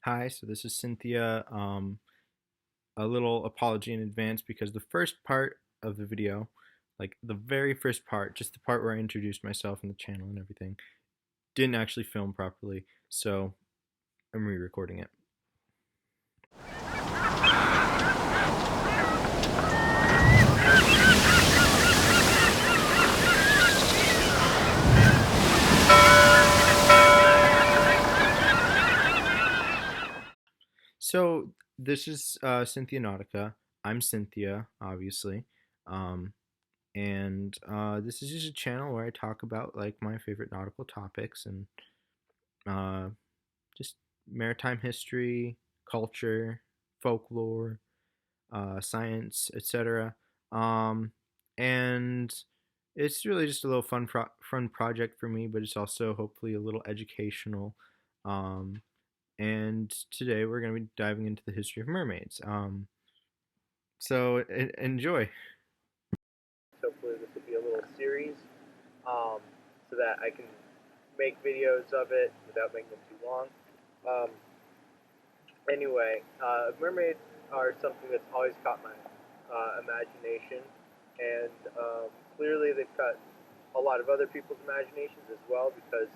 Hi, so this is Cynthia. A little apology in advance because the first part of the video, like the very first part, just the part where I introduced myself and the channel and everything, didn't actually film properly, so I'm re-recording it. So this is Cynthia Nautica. I'm Cynthia, obviously. Um, and this is just a channel where I talk about like my favorite nautical topics and uh, just maritime history, culture, folklore, science, etc. Um, and it's really just a little fun project for me, but it's also hopefully a little educational. Um, and today we're going to be diving into the history of mermaids. So enjoy. Hopefully, this will be a little series um, so that I can make videos of it without making them too long. Um, Mermaids are something that's always caught my imagination, and clearly they've caught a lot of other people's imaginations as well because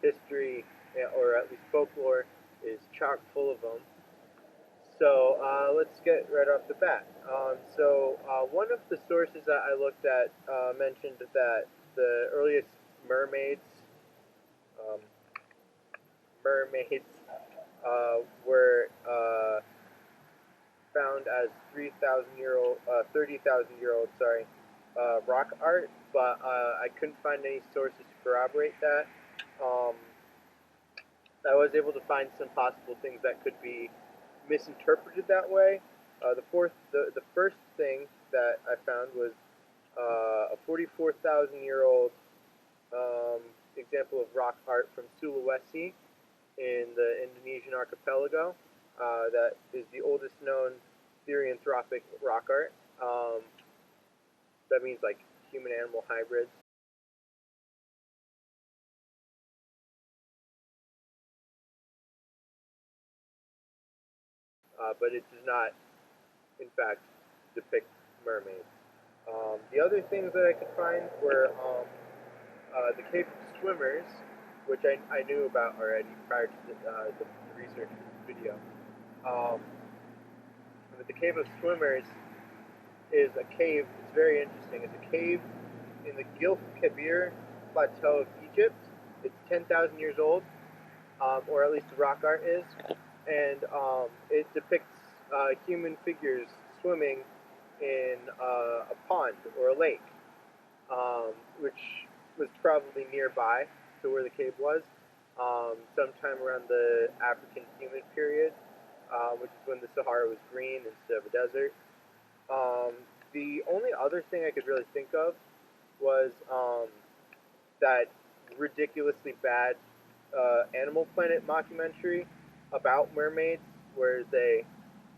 history, or at least folklore, is chock full of them. So let's get right off the bat. One of the sources that I looked at mentioned that the earliest mermaids, um, mermaids were found as 30,000 year old, rock art, but I couldn't find any sources to corroborate that. Um, I was able to find some possible things that could be misinterpreted that way. The first thing that I found was a 44,000-year-old example of rock art from Sulawesi in the Indonesian archipelago. That is the oldest known therianthropic rock art. That means like human-animal hybrids. But it does not, in fact, depict mermaids. The other things that I could find were the cave of swimmers, which I knew about already prior to the research for this video. Um, but the cave of swimmers is a cave. It's very interesting. It's a cave in the Gilf Kebir plateau of Egypt. It's 10,000 years old, or at least the rock art is, and it depicts human figures swimming in a pond or a lake, which was probably nearby to where the cave was, sometime around the African humid period, which is when the Sahara was green instead of a desert. Um, the only other thing I could really think of was that ridiculously bad Animal Planet mockumentary about mermaids, where they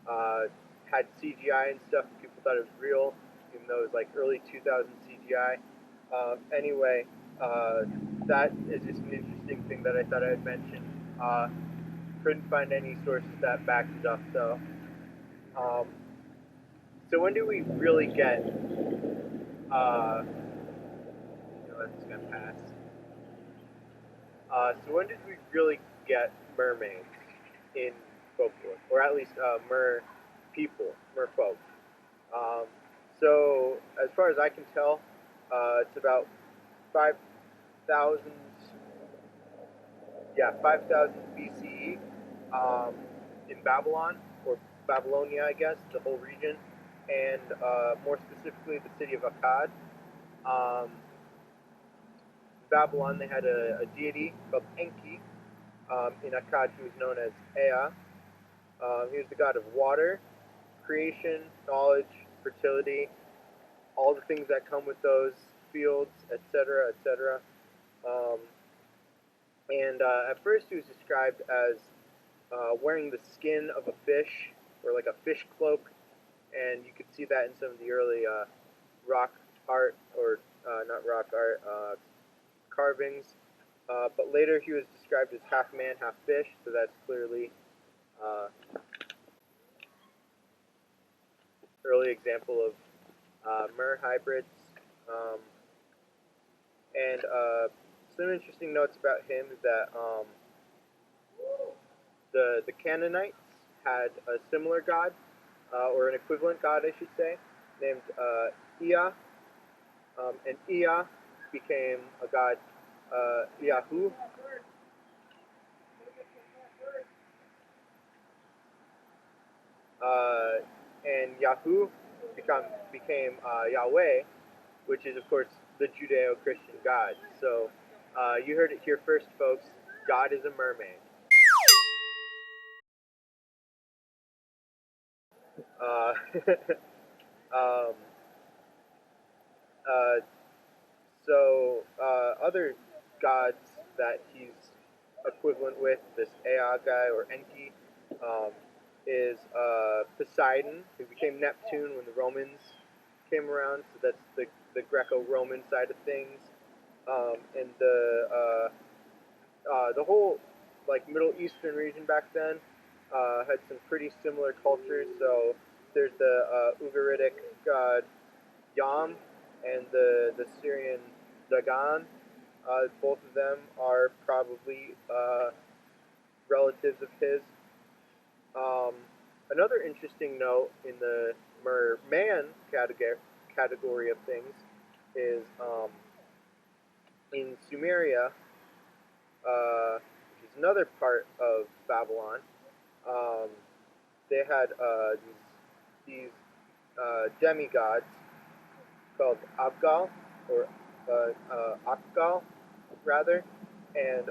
uh, had CGI and stuff, and people thought it was real, even though it was like early 2000 CGI. Anyway, that is just an interesting thing that I thought I'd mention. Couldn't find any sources that backed it up, though. Um, so when do we really get? That's gonna pass. So when did we really get mermaids in folklore, or at least mer people, merfolk? Um, so as far as I can tell, it's about 5,000, 5,000 BCE in Babylon, or Babylonia, I guess, the whole region, and more specifically the city of Akkad. Um, in Babylon, they had a deity called Enki. In Akkad, he was known as Ea. He was the god of water, creation, knowledge, fertility, all the things that come with those fields, etc., etc. Um, at first, he was described as wearing the skin of a fish, or like a fish cloak, and you could see that in some of the early rock art, or not rock art, carvings. But later, he was described as half man, half fish, so that's clearly early example of mer hybrids. Um, and some interesting notes about him is that the Canaanites had a similar god, or an equivalent god, I should say, named Ea, and Ea became a god, Yahu, and Yahu became Yahweh, which is of course the Judeo-Christian God. So you heard it here first, folks. God is a mermaid. Uh, um, uh, other gods that he's equivalent with, this Ea guy or Enki, um, is Poseidon, who became Neptune when the Romans came around. So that's the Greco-Roman side of things, and the whole like Middle Eastern region back then had some pretty similar cultures. So there's the Ugaritic god Yam and the Syrian Dagon. Both of them are probably relatives of his. Um, Another interesting note in the merman category of things is in Sumeria, which is another part of Babylon. Um, they had these demigods called Apgal, or Apgal, rather, and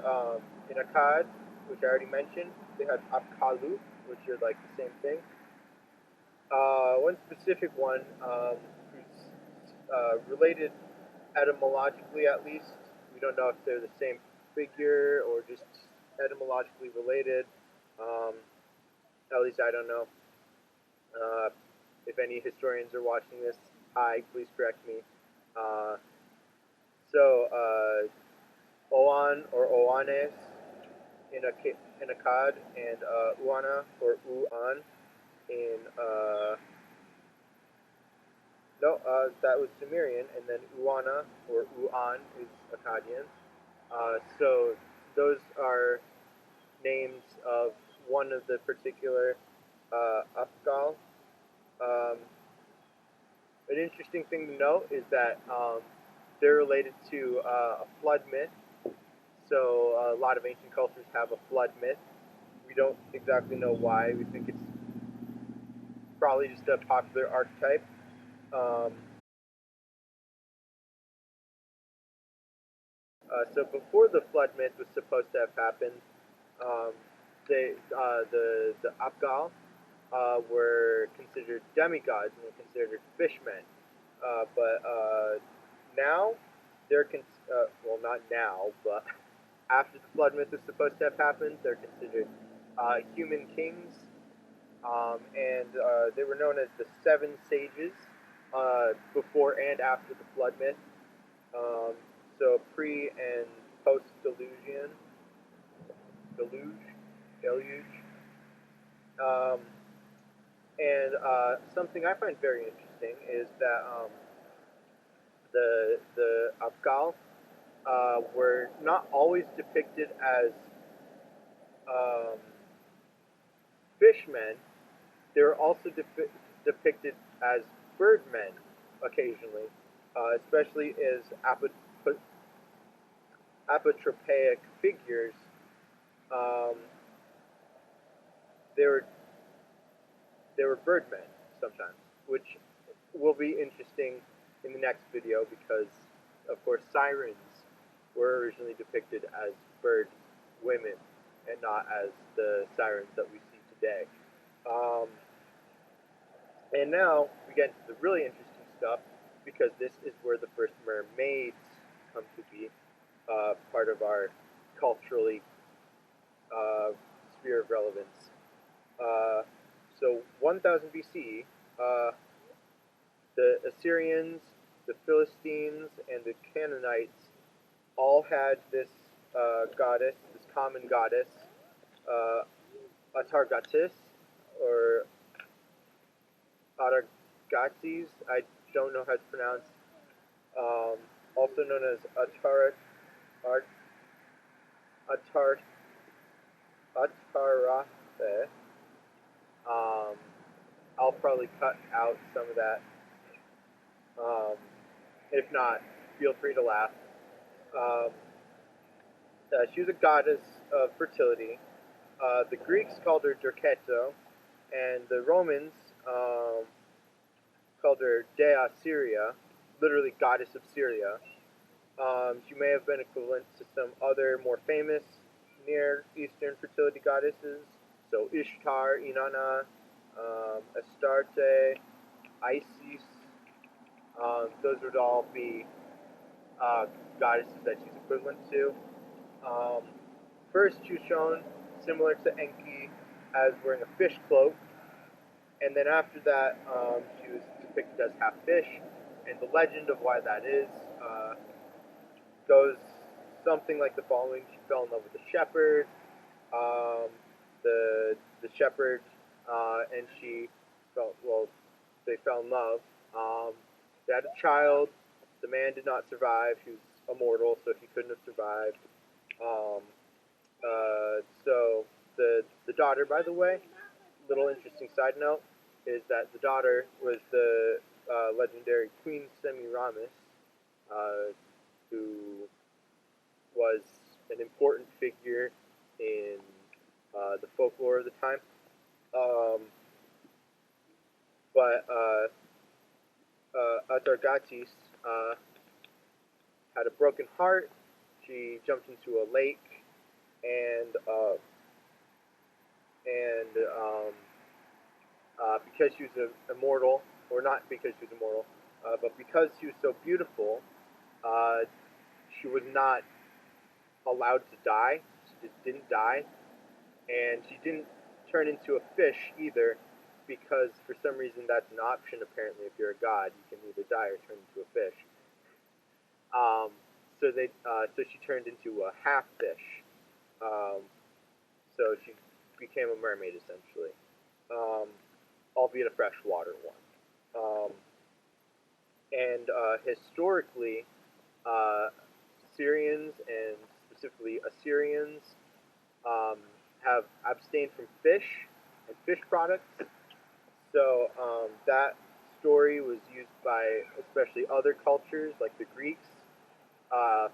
in Akkad, which I already mentioned, they had Apkallu, which are like the same thing. One specific one who's related etymologically, at least. We don't know if they're the same figure or just etymologically related. At least I don't know. Uh, if any historians are watching this, hi, please correct me. Uh, Oan or Oannes in Akkad, and Uanna or Uan in no, that was Sumerian, and then Uanna or Uan is Akkadian. So those are names of one of the particular Apgal. Um, an interesting thing to note is that they're related to a flood myth. So a lot of ancient cultures have a flood myth. We don't exactly know why. We think it's probably just a popular archetype. Um, so before the flood myth was supposed to have happened, um, the Apgal were considered demigods and were considered fishmen. But now well, not now, but after the flood myth was supposed to have happened, they're considered human kings, and they were known as the seven sages before and after the flood myth. Um, so pre and post deluge. Um, and something I find very interesting is that the Apgal were not always depicted as um, fishmen. They were also depicted as birdmen occasionally, especially as apotropaic figures. Um, they were birdmen sometimes, which will be interesting in the next video because, of course, sirens were originally depicted as bird women and not as the sirens that we see today. And now we get into the really interesting stuff because this is where the first mermaids come to be part of our culturally sphere of relevance. So 1000 BC, the Assyrians, the Philistines, and the Canaanites all had this goddess, this common goddess, Atargatis, or Atargatis, I don't know how to pronounce, um, also known as Art, Atar, Atarate. Um, I'll probably cut out some of that. Um, if not, feel free to laugh. Um, she was a goddess of fertility. The Greeks called her Derketo, and the Romans called her Dea Syria, literally goddess of Syria. She may have been equivalent to some other more famous Near Eastern fertility goddesses, so Ishtar, Inanna, Astarte, Isis. Those would all be goddesses that she's equivalent to. Um, First, she was shown similar to Enki as wearing a fish cloak, and then after that, she was depicted as half fish. And the legend of why that is goes something like the following: she fell in love with a shepherd. Um, the shepherd and she they fell in love. They had a child. The man did not survive. He was immortal, so he couldn't have survived. Um, so the daughter, by the way, little interesting side note, is that the daughter was the legendary Queen Semiramis, who was an important figure in the folklore of the time. Um, but Atargatis had a broken heart. She jumped into a lake, and because she was immortal, or not because she was immortal, but because she was so beautiful, she was not allowed to die. She just didn't die, and she didn't turn into a fish either, because for some reason that's an option. Apparently, if you're a god, you can either die or turn into a fish. Um, so she turned into a half fish. Um, so she became a mermaid essentially, albeit a freshwater one. And historically, uh, Syrians and specifically Assyrians have abstained from fish and fish products. So that story was used by especially other cultures like the Greeks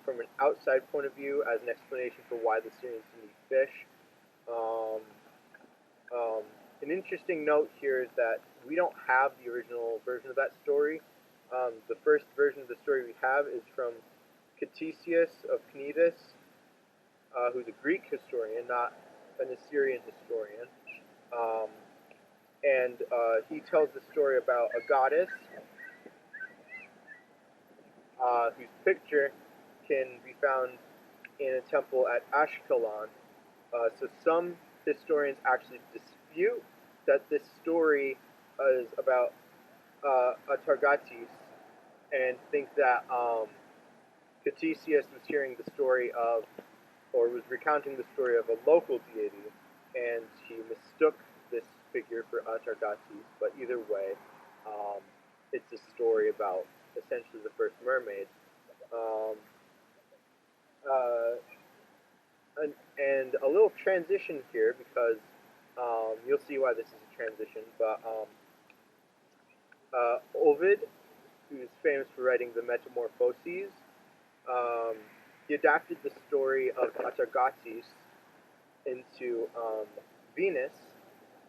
from an outside point of view as an explanation for why the Syrians didn't eat fish. Um, um, an interesting note here is that we don't have the original version of that story. The first version of the story we have is from Ctesias of Cnidus, who's a Greek historian, not an Assyrian historian. Um, and he tells the story about a goddess whose picture can be found in a temple at Ashkelon. So some historians actually dispute that this story is about Atargatis and think that Ctesias was hearing the story of, or was recounting the story of a local deity, and he mistook this figure for Atargatis. But either way, it's a story about essentially the first mermaid. Um, uh, and a little transition here because you'll see why this is a transition. But Ovid, who's famous for writing the Metamorphoses, he adapted the story of Atargatis into Venus.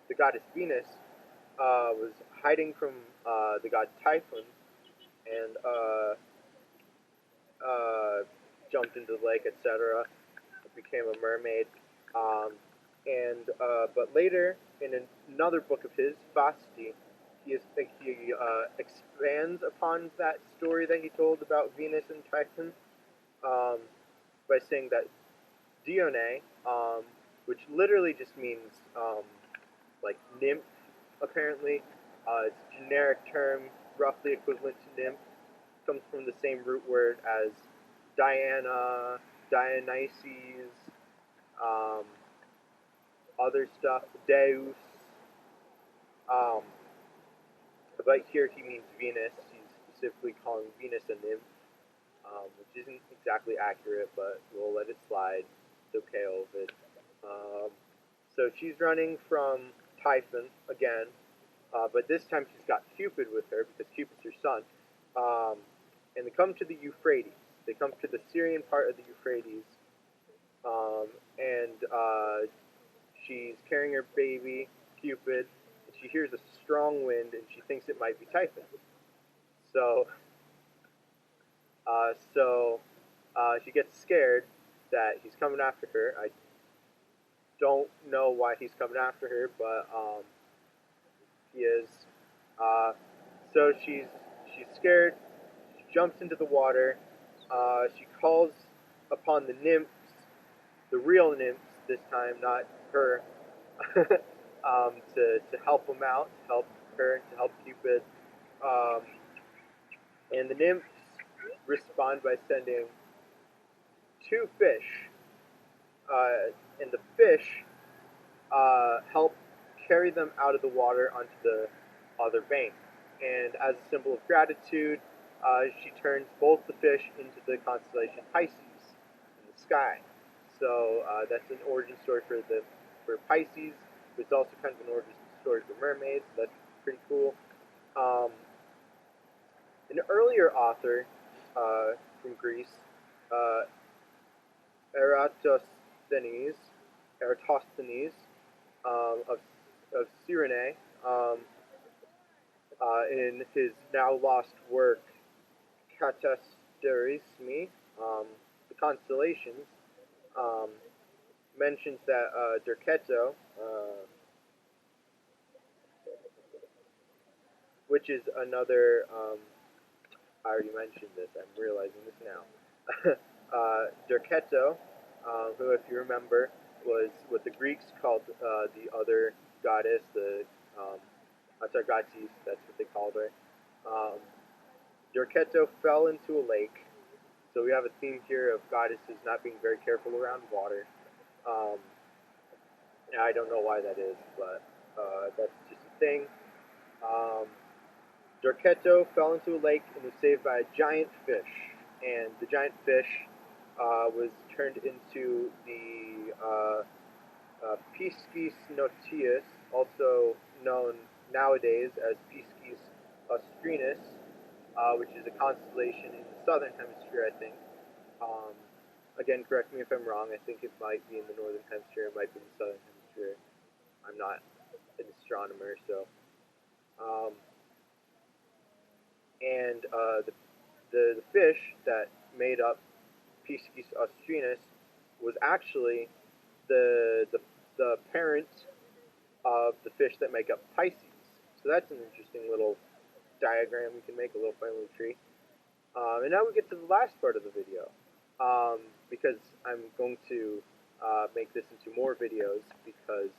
The goddess Venus was hiding from the god Typhon and jumped into the lake, etc. Became a mermaid. But later, in another book of his, Fasti, he expands upon that story that he told about Venus and Triton by saying that Dione, which literally just means like nymph, apparently, it's a generic term, roughly equivalent to nymph, comes from the same root word as Diana, Dionysus, other stuff, Deus. Um, but here he means Venus. He's specifically calling Venus a nymph, which isn't exactly accurate, but we'll let it slide. It's okay, Ovid. Um, so she's running from Typhon again, but this time she's got Cupid with her because Cupid's her son. And they come to the Euphrates. They come to the Syrian part of the Euphrates, and she's carrying her baby, Cupid, and she hears a strong wind, and she thinks it might be Typhon. So, she gets scared that he's coming after her. I don't know why he's coming after her, but he is. Uh, so she's scared. She jumps into the water. She calls upon the nymphs, the real nymphs this time, not her, to help them out, to help her, to help Cupid. Um, and the nymphs respond by sending two fish, and the fish help carry them out of the water onto the other bank. And as a symbol of gratitude, she turns both the fish into the constellation Pisces in the sky. So that's an origin story for Pisces, but it's also kind of an origin story for mermaids. So that's pretty cool. An earlier author from Greece, uh, Eratosthenes, of Sirenas, in his now lost work Katasterismi, the constellations, um, mentions that Derketo, which is another, I already mentioned this, I'm realizing this now. Derketo, who, if you remember, was what the Greeks called the other goddess, the Atargatis, that's what they called her. Derketo fell into a lake, so we have a theme here of goddesses not being very careful around water. I don't know why that is, but that's just a thing. Derketo fell into a lake and was saved by a giant fish, and the giant fish was turned into the Piscis Notius, also known nowadays as Piscis Austrinus, which is a constellation in the southern hemisphere, I think. Again, correct me if I'm wrong. I think it might be in the northern hemisphere. It might be in the southern hemisphere. I'm not an astronomer, so. And the fish that made up Piscis Austrinus was actually the parent of the fish that make up Pisces. So that's an interesting little diagram we can make, a little family tree. And now we get to the last part of the video, because I'm going to make this into more videos because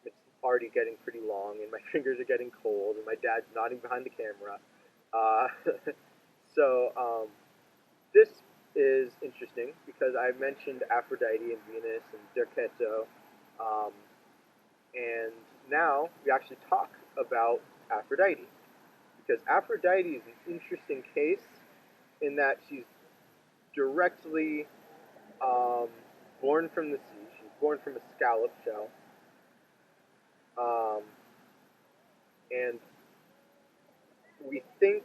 it's already getting pretty long and my fingers are getting cold and my dad's nodding behind the camera. So this is interesting because I mentioned Aphrodite and Venus and Derketo, and now we actually talk about Aphrodite, because Aphrodite is an interesting case in that she's directly born from the sea. She's born from a scallop shell, and we think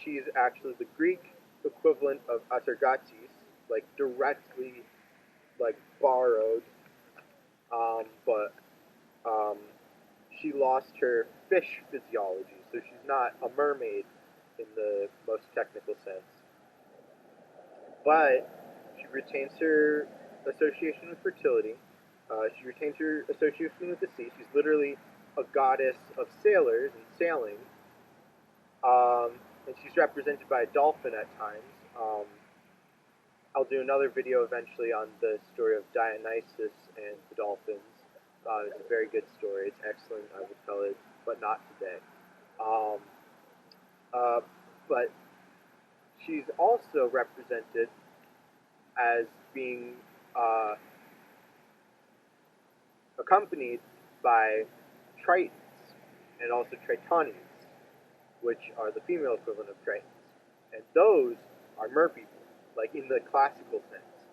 she's actually the Greek equivalent of Atargatis, like directly, like borrowed, but she lost her fish physiology, so she's not a mermaid in the most technical sense. But she retains her association with fertility. She retains her association with the sea. She's literally a goddess of sailors and sailing. And she's represented by a dolphin at times. I'll do another video eventually on the story of Dionysus and the dolphins. It's a very good story. It's excellent. I will tell it, but not today. But she's also represented as being accompanied by Tritons and also Tritons, which are the female equivalent of Tritons. And those are merpeople, like in the classical sense,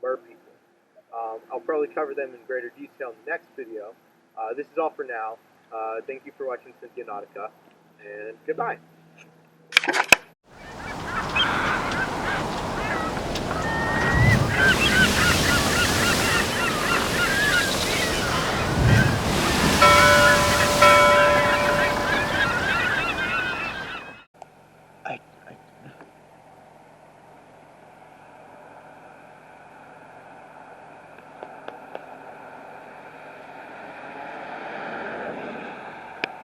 merpeople. I'll probably cover them in greater detail in the next video. This is all for now. Thank you for watching Cynthia Nautica, and goodbye.